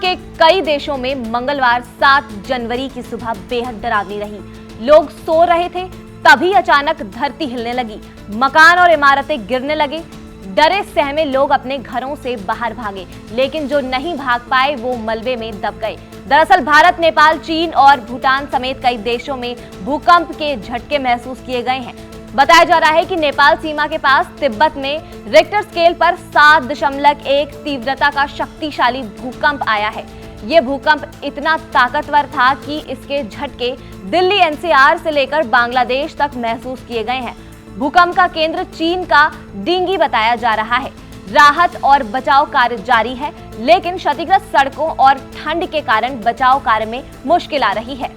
के कई देशों में मंगलवार 7 जनवरी की सुबह बेहद डरावनी रही। लोग सो रहे थे, तभी अचानक धरती हिलने लगी, मकान और इमारतें गिरने लगे। डरे सहमे लोग अपने घरों से बाहर भागे, लेकिन जो नहीं भाग पाए वो मलबे में दब गए। दरअसल भारत, नेपाल, चीन और भूटान समेत कई देशों में भूकंप के झटके महसूस किए गए हैं। बताया जा रहा है कि नेपाल सीमा के पास तिब्बत में रिक्टर स्केल पर 7.1 तीव्रता का शक्तिशाली भूकंप आया है। ये भूकंप इतना ताकतवर था कि इसके झटके दिल्ली एनसीआर से लेकर बांग्लादेश तक महसूस किए गए हैं। भूकंप का केंद्र चीन का डिंगी बताया जा रहा है। राहत और बचाव कार्य जारी है, लेकिन क्षतिग्रस्त सड़कों और ठंड के कारण बचाव कार्य में मुश्किल आ रही है।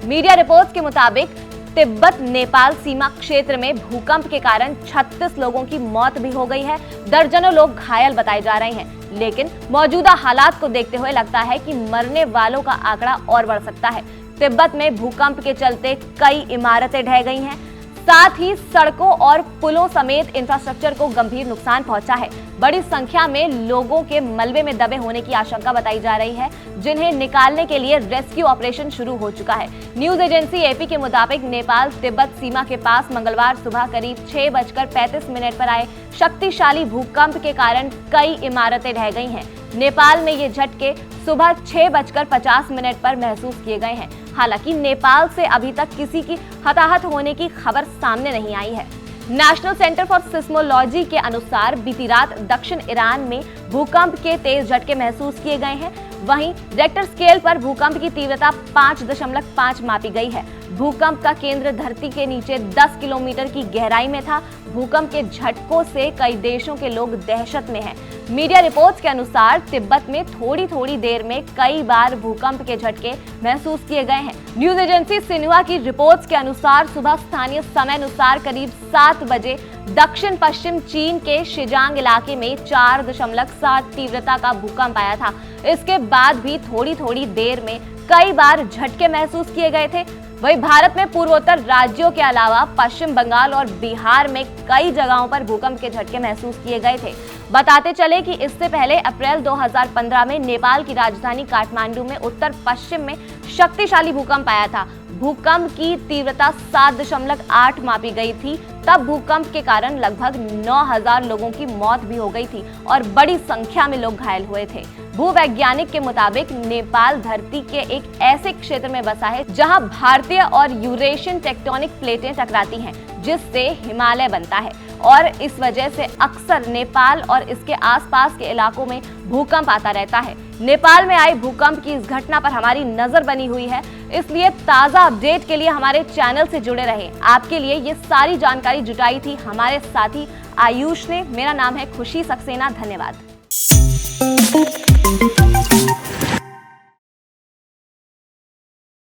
मीडिया रिपोर्ट्स के मुताबिक तिब्बत नेपाल सीमा क्षेत्र में भूकंप के कारण 36 लोगों की मौत भी हो गई है। दर्जनों लोग घायल बताए जा रहे हैं, लेकिन मौजूदा हालात को देखते हुए लगता है कि मरने वालों का आंकड़ा और बढ़ सकता है। तिब्बत में भूकंप के चलते कई इमारतें ढह गई हैं, साथ ही सड़कों और पुलों समेत इंफ्रास्ट्रक्चर को गंभीर नुकसान पहुंचा है। बड़ी संख्या में लोगों के मलबे में दबे होने की आशंका बताई जा रही है, जिन्हें निकालने के लिए रेस्क्यू ऑपरेशन शुरू हो चुका है। न्यूज एजेंसी एपी के मुताबिक नेपाल तिब्बत सीमा के पास मंगलवार सुबह करीब 6:35 पर आए शक्तिशाली भूकंप के कारण कई इमारतें ढह गई हैं। नेपाल में ये झटके सुबह 6:50 पर महसूस किए गए हैं। हालांकि नेपाल से अभी तक किसी की हताहत होने की खबर सामने नहीं आई है। नेशनल सेंटर फॉर सिस्मोलॉजी के अनुसार बीती रात दक्षिण ईरान में भूकंप के तेज झटके महसूस किए गए हैं। वहीं रिक्टर स्केल पर भूकंप की तीव्रता 5.5 मापी गई है। भूकंप का केंद्र धरती के नीचे 10 किलोमीटर की गहराई में था। भूकंप के झटकों से कई देशों के लोग दहशत में हैं। मीडिया रिपोर्ट्स के अनुसार तिब्बत में थोड़ी देर में कई बार भूकंप के झटके महसूस किए गए हैं। न्यूज एजेंसी सिन्हुआ की रिपोर्ट्स के अनुसार सुबह स्थानीय समय अनुसार करीब 7 बजे दक्षिण पश्चिम चीन के शिजांग इलाके में 4.7 तीव्रता का भूकंप आया था। इसके बाद भी थोड़ी देर में कई बार झटके महसूस किए गए थे। वहीं भारत में पूर्वोत्तर राज्यों के अलावा पश्चिम बंगाल और बिहार में कई जगहों पर भूकंप के झटके महसूस किए गए थे। बताते चले कि इससे पहले अप्रैल 2015 में नेपाल की राजधानी काठमांडू में उत्तर पश्चिम में शक्तिशाली भूकंप आया था। भूकंप की तीव्रता 7.8 मापी गई थी। तब भूकंप के कारण लगभग 9,000 लोगों की मौत भी हो गई थी और बड़ी संख्या में लोग घायल हुए थे। भूवैज्ञानिक के मुताबिक नेपाल धरती के एक ऐसे क्षेत्र में बसा है जहां भारतीय और यूरेशियन टेक्टोनिक प्लेटें टकराती हैं, जिससे हिमालय बनता है और इस वजह से अक्सर नेपाल और इसके आसपास के इलाकों में भूकंप आता रहता है। नेपाल में आए भूकंप की इस घटना पर हमारी नजर बनी हुई है, इसलिए ताजा अपडेट के लिए हमारे चैनल से जुड़े रहें। आपके लिए ये सारी जानकारी जुटाई थी हमारे साथी आयुष ने। मेरा नाम है खुशी सक्सेना। धन्यवाद।